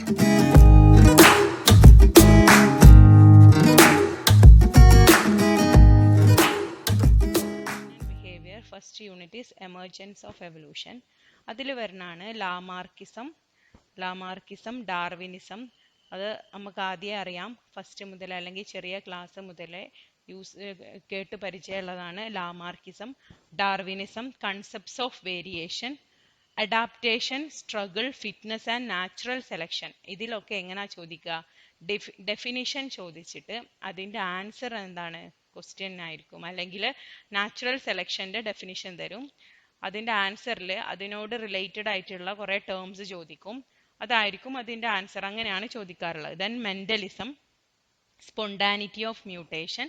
Behavior. First unit is emergence of evolution. അതിൽ വരുന്നതാണ് Lamarckism, Darwinism. അത് നമുക്ക് ആദ്യം അറിയാം, ഫസ്റ്റ് മുതൽ അല്ലെങ്കിൽ ചെറിയ ക്ലാസ് മുതലേ കേട്ട് പരിചയമുള്ളതാണ് Lamarckism. Darwinism, concepts of variation, adaptation, struggle, fitness and natural selection. ഇതിലൊക്കെ എങ്ങനെയാ ചോദിക്കുക? ഡെഫിനിഷൻ ചോദിച്ചിട്ട് അതിൻ്റെ ആൻസർ എന്താണ് ക്വസ്റ്റ്യൻ ആയിരിക്കും, അല്ലെങ്കിൽ നാച്ചുറൽ സെലക്ഷൻ്റെ ഡെഫിനിഷൻ തരും. അതിൻ്റെ ആൻസറിൽ അതിനോട് റിലേറ്റഡ് ആയിട്ടുള്ള കുറേ ടേംസ് ചോദിക്കും, അതായിരിക്കും അതിൻ്റെ ആൻസർ. അങ്ങനെയാണ് ചോദിക്കാറുള്ളത്. Then Mendelism, spontaneity of mutation,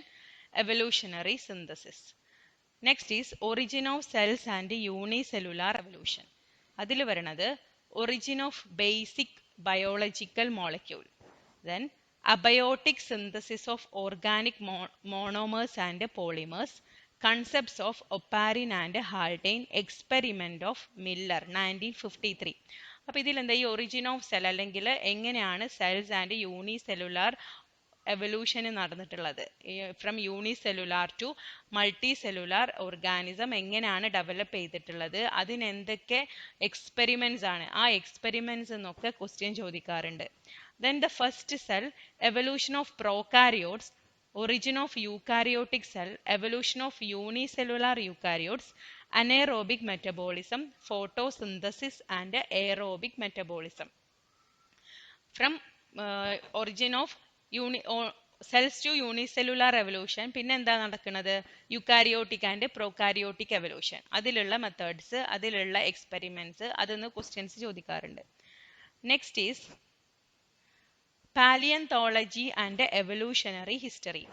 evolutionary synthesis. Next is origin of cells and unicellular evolution. അതിൽ വരുന്നത് origin of basic biological molecule. Then abiotic synthesis of organic monomers and polymers, concepts of Oparin and Haldane, experiment of Miller 1953. അപ്പോൾ ഇതിൽ എന്താ ഈ origin of cell അല്ലെങ്കിൽ എങ്ങനെയാണ് cells and unicellular evolution നടന്നിട്ടുള്ളത്, from unicellular to multicellular organism എങ്ങനെയാണ് develop ചെയ്തിട്ടുള്ളത്, അതിനെന്തൊക്കെ എക്സ്പെരിമെന്റ്സ് ആണ്, ആ എക്സ്പെരിമെന്റ്സ് എന്നൊക്കെ ക്വസ്റ്റ്യൻ ചോദിക്കാറുണ്ട്. Then the first cell, evolution of prokaryotes, origin of eukaryotic cell, evolution of unicellular eukaryotes, anaerobic metabolism, photosynthesis and aerobic metabolism. From origin of cells to unicellular evolution, പിന്നെ എന്താ നടക്കുന്നത്? Eukaryotic and prokaryotic evolution. അതിലുള്ള methods, അതിലുള്ള experiments, അതൊന്ന് questions ചോദിക്കാറുണ്ട്. Next is palaeontology and evolutionary history.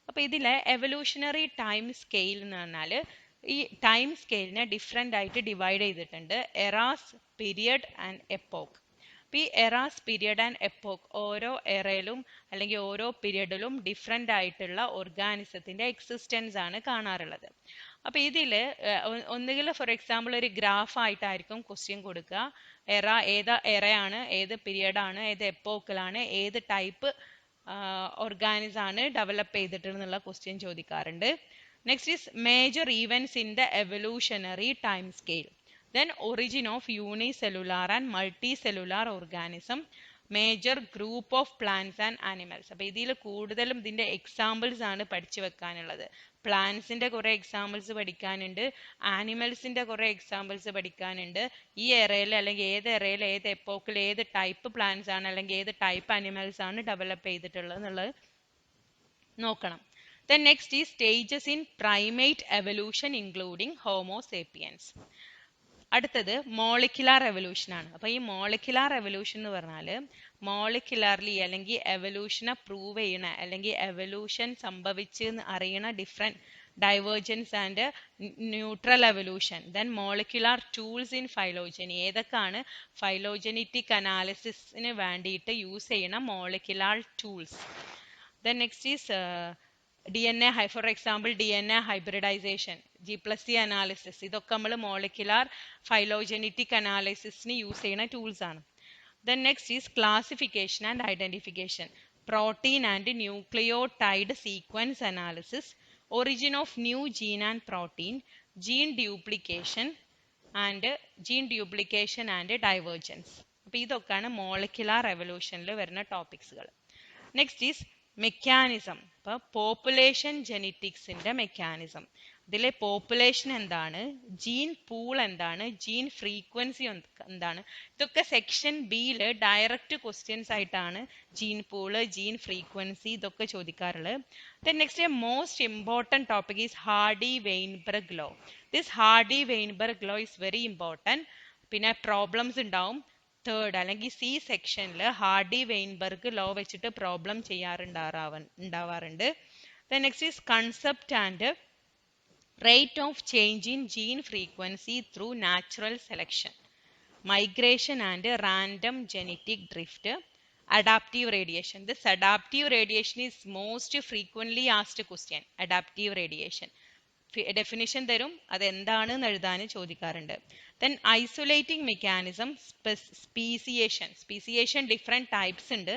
അപ്പോൾ ഇതിലെ evolutionary time scale എന്ന് പറഞ്ഞാൽ ഈ ടൈം സ്കെയിലിനെ ഡിഫറെൻ്റ് ആയിട്ട് ഡിവൈഡ് ചെയ്തിട്ടുണ്ട്. Eras, period and epoch. അപ്പോൾ ഈ എറാസ്, പീരിയഡ് ആൻഡ് എപ്പോക്ക് ഓരോ എറയിലും അല്ലെങ്കിൽ ഓരോ പീരിയഡിലും ഡിഫറെൻ്റ് ആയിട്ടുള്ള ഓർഗാനിസത്തിൻ്റെ എക്സിസ്റ്റൻസ് ആണ് കാണാറുള്ളത്. അപ്പോൾ ഇതിൽ ഒന്നുകിൽ ഫോർ എക്സാമ്പിൾ ഒരു ഗ്രാഫ് ആയിട്ടായിരിക്കും ക്വസ്റ്റ്യൻ കൊടുക്കുക. ഏത് എറയാണ്, ഏത് പീരിയഡാണ്, ഏത് എപ്പോക്കിലാണ്, ഏത് ടൈപ്പ് ഓർഗാനിസം ആണ് ഡെവലപ്പ് ചെയ്തിട്ടുള്ള ക്വസ്റ്റ്യൻ ചോദിക്കാറുണ്ട്. Next is major events in the evolutionary time scale. Then origin of unicellular and multi cellular organism, major group of plants and animals. അപ്പോൾ ഇതിൽ കൂടുതലും ഇതിൻ്റെ എക്സാമ്പിൾസ് ആണ് പഠിച്ചു വെക്കാനുള്ളത്. പ്ലാന്റ്സിൻ്റെ കുറേ എക്സാമ്പിൾസ് പഠിക്കാനുണ്ട്, ആനിമൽസിൻ്റെ കുറേ എക്സാമ്പിൾസ് പഠിക്കാനുണ്ട്. ഈ എറയിൽ അല്ലെങ്കിൽ ഏത് എറയിൽ, ഏത് എപ്പോക്കിൽ, ഏത് ടൈപ്പ് പ്ലാന്റ്സ് ആണ് അല്ലെങ്കിൽ ഏത് ടൈപ്പ് ആനിമൽസ് ആണ് ഡെവലപ്പ് ചെയ്തിട്ടുള്ളത് എന്നുള്ളത് നോക്കണം. ദെൻ നെക്സ്റ്റ് ഈ stages in primate evolution including Homo sapiens. അടുത്തത് മോളിക്കുലാർ എവല്യൂഷൻ ആണ്. അപ്പോൾ ഈ മോളിക്കുലാർ എവല്യൂഷൻ എന്ന് പറഞ്ഞാൽ മോളിക്കുലാർലി അല്ലെങ്കിൽ എവല്യൂഷനെ പ്രൂവ് ചെയ്യണ അല്ലെങ്കിൽ എവല്യൂഷൻ സംഭവിച്ച് അറിയണ different divergence and neutral evolution. Then molecular tools in phylogeny. ഏതൊക്കെയാണ് ഫൈലോജനിറ്റിക് അനാലിസിസിന് വേണ്ടിയിട്ട് യൂസ് ചെയ്യണ molecular tools. Then next is DNA, for example DNA hybridization, G+C analysis. ഇതൊക്കെ നമ്മൾ മോളിക്കുലാർ ഫൈലോജനറ്റിക് അനാലിസിസിന് യൂസ് ചെയ്യുന്ന ടൂൾസ് ആണ്. Then next is classification and identification, protein and nucleotide sequence analysis, origin of new gene and protein, gene duplication and divergence. അപ്പോൾ ഇതൊക്കെയാണ് molecular എവല്യൂഷനിൽ വരുന്ന ടോപ്പിക്സുകൾ. Next is mechanism. ഇപ്പോൾ പോപ്പുലേഷൻ ജെനറ്റിക്സിൻ്റെ മെക്കാനിസം. ഇതിലെ പോപ്പുലേഷൻ എന്താണ്, ജീൻ പൂൾ എന്താണ്, ജീൻ ഫ്രീക്വൻസി എന്താണ്, ഇതൊക്കെ സെക്ഷൻ ബിയിൽ ഡയറക്റ്റ് ക്വസ്റ്റ്യൻസ് ആയിട്ടാണ് ജീൻ പൂള്, ജീൻ ഫ്രീക്വൻസി ഇതൊക്കെ ചോദിക്കാറുള്ളത്. Then next most important topic is Hardy Weinberg law. This Hardy Weinberg law is very important. പിന്നെ പ്രോബ്ലംസ് ഉണ്ടാവും. തേർഡ് അല്ലെങ്കിൽ സി സെക്ഷനിൽ ഹാർഡി-വെയിൻബെർഗ് ലോ വെച്ചിട്ട് പ്രോബ്ലം ഉണ്ടാവാറുണ്ട്. Then next is concept and rate of change in gene frequency through natural selection, migration and random genetic drift, adaptive radiation. This adaptive radiation is most frequently asked question. Adaptive radiation. Definition തരും, അത് എന്താണെന്ന് എഴുതാൻ ചോദിക്കാറുണ്ട്. Then isolating mechanism, speciation different types ഉണ്ട്.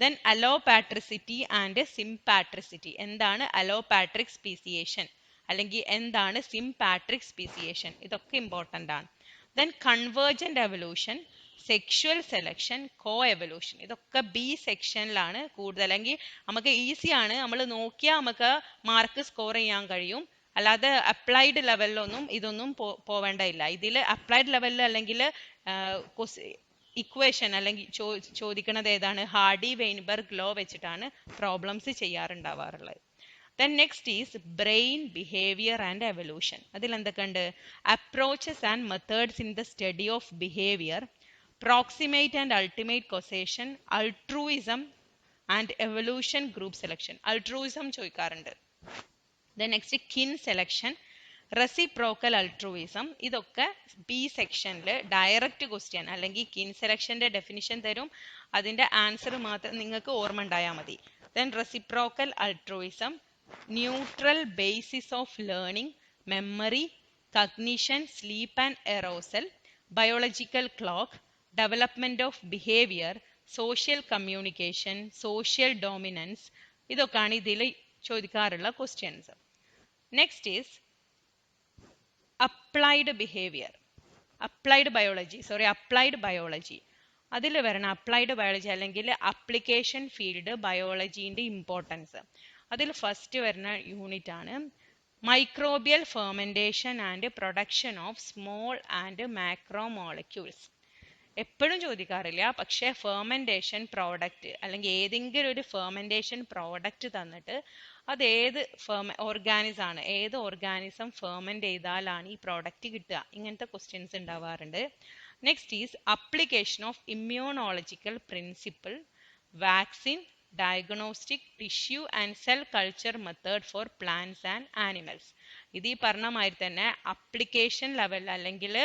Then allopatricity and sympatricity. എന്താണ് allopatric speciation അല്ലെങ്കിൽ എന്താണ് sympatric speciation, ഇതൊക്കെ ഇമ്പോർട്ടൻ്റ് ആണ്. Then convergent evolution, sexual selection, coevolution, ഇതൊക്കെ ബി സെക്ഷനിലാണ് കൂടുതൽ. അല്ലെങ്കിൽ നമുക്ക് ഈസിയാണ്, നമ്മൾ നോക്കിയാൽ നമുക്ക് മാർക്ക് സ്കോർ ചെയ്യാൻ കഴിയും. അല്ലാതെ അപ്ലൈഡ് ലെവലിലൊന്നും ഇതൊന്നും പോവേണ്ടതില്ല. ഇതിൽ അപ്ലൈഡ് ലെവലിൽ അല്ലെങ്കിൽ ഇക്വേഷൻ അല്ലെങ്കിൽ ചോദിക്കുന്നത് ഏതാണ്, ഹാർഡി വെയിൻബർഗ് ലോ വെച്ചിട്ടാണ് problems ചെയ്യാറുണ്ടാവാറുള്ളത്. Then next is brain behavior and evolution. അതിൽ എന്തൊക്കെയുണ്ട്, approaches and methods in the study of behavior, proximate and ultimate causation, altruism and evolution, group selection. altruism ചോദിക്കാറുണ്ട്. Then next kin selection, reciprocal altruism. ഇതൊക്കെ B സെക്ഷനിൽ direct question അല്ലെങ്കിൽ കിൻ സെലക്ഷന്റെ definition തരും, അതിന്റെ answer മാത്രം നിങ്ങൾക്ക് ഓർമ്മ ഉണ്ടായാൽ മതി. Then reciprocal altruism, neutral basis of learning, memory, cognition, sleep and arousal, biological clock, development of behavior, social communication, social dominance. ഇതൊക്കെയാണ് ഇതിൽ ചോദിക്കാറുള്ള questions. Next is applied behaviour, applied biology. അതിൽ വരണം അപ്ലൈഡ് ബയോളജി അല്ലെങ്കിൽ അപ്ലിക്കേഷൻ ഫീൽഡ് ബയോളജീൻ്റെ importance. അതിൽ first വരുന്ന unit ആണ് microbial fermentation and production of small and macromolecules. എപ്പോഴും ചോദിക്കാറില്ല, പക്ഷേ ഫെർമെൻറ്റേഷൻ പ്രോഡക്റ്റ് അല്ലെങ്കിൽ ഏതെങ്കിലും ഒരു ഫെർമെൻറ്റേഷൻ പ്രോഡക്റ്റ് തന്നിട്ട് അത് ഏത് ഏത് ഓർഗാനിസം ഫെർമെൻറ്റ് ചെയ്താലാണ് ഈ പ്രോഡക്റ്റ് കിട്ടുക, ഇങ്ങനത്തെ ക്വസ്റ്റ്യൻസ് ഉണ്ടാവാറുണ്ട്. Next is application of immunological principle, vaccine, diagnostic, tissue and cell culture method for plants and animals. ഇത് ഈ പറഞ്ഞ മാതിരി തന്നെ അപ്ലിക്കേഷൻ ലെവൽ അല്ലെങ്കിൽ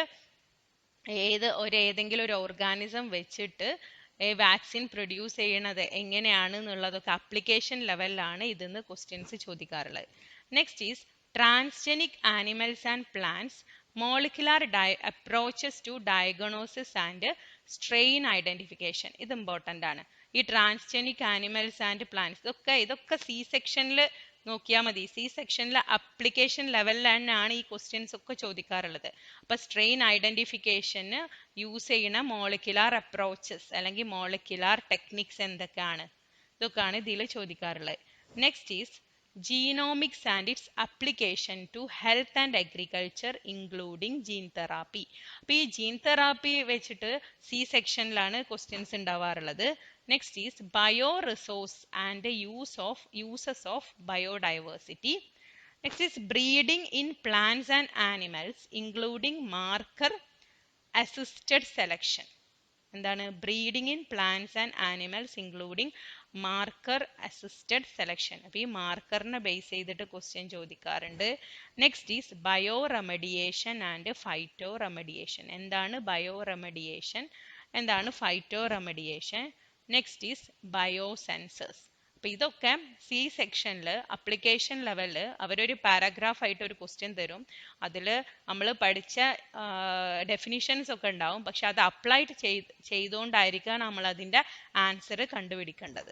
ഏതെങ്കിലും ഒരു ഓർഗാനിസം വെച്ചിട്ട് വാക്സിൻ പ്രൊഡ്യൂസ് ചെയ്യണത് എങ്ങനെയാണ് എന്നുള്ളതൊക്കെ അപ്ലിക്കേഷൻ ലെവലിലാണ് ഇതിന്ന് ക്വസ്റ്റ്യൻസ് ചോദിക്കാറുള്ളത്. Next is transgenic animals and plants, molecular approaches to diagnosis and strain identification. ഇത് ഇമ്പോർട്ടൻ്റ് ആണ്. ഈ ട്രാൻസ്ജനിക് ആനിമൽസ് ആൻഡ് പ്ലാന്റ്സ് ഇതൊക്കെ സി സെക്ഷനിൽ നോക്കിയാൽ മതി. സി സെക്ഷനിലെ അപ്ലിക്കേഷൻ ലെവലിൽ തന്നെയാണ് ഈ ക്വസ്റ്റ്യൻസ് ഒക്കെ ചോദിക്കാറുള്ളത്. അപ്പൊ സ്ട്രെയിൻ ഐഡന്റിഫിക്കേഷന് യൂസ് ചെയ്യുന്ന മോളിക്കുലാർ അപ്രോച്ചസ് അല്ലെങ്കിൽ മോളിക്കുലാർ ടെക്നിക്സ് എന്തൊക്കെയാണ്, ഇതൊക്കെയാണ് ഇതിൽ ചോദിക്കാറുള്ളത്. Next is genomics and its application to health and agriculture including gene therapy. അപ്പൊ ഈ ജീൻ തെറാപ്പി വെച്ചിട്ട് സി സെക്ഷനിലാണ് ക്വസ്റ്റ്യൻസ് ഉണ്ടാവാറുള്ളത്. Next is bioresource and uses of biodiversity. Next is breeding in plants and animals including marker assisted selection. എന്താണ് breeding in plants and animals including marker assisted selection. അപ്പോൾ ഈ മാർക്കറിനെ base ചെയ്തിട്ട് question ചോദിക്കാറുണ്ട്. Next is bioremediation and phytoremediation. എന്താണ് bioremediation, എന്താണ് phytoremediation. Next is biosensors. അപ്പോൾ ഇതൊക്കെ C സെക്ഷനിൽ അപ്ലിക്കേഷൻ ലെവലിൽ അവരൊരു പാരഗ്രാഫ് ആയിട്ട് ഒരു ക്വസ്റ്റ്യൻ തരും. അതിൽ നമ്മൾ പഠിച്ച ഡെഫിനിഷൻസ് ഒക്കെ ഉണ്ടാവും, പക്ഷെ അത് അപ്ലൈ ചെയ്തുകൊണ്ടായിരിക്കാം നമ്മൾ അതിൻ്റെ ആൻസർ കണ്ടുപിടിക്കേണ്ടത്.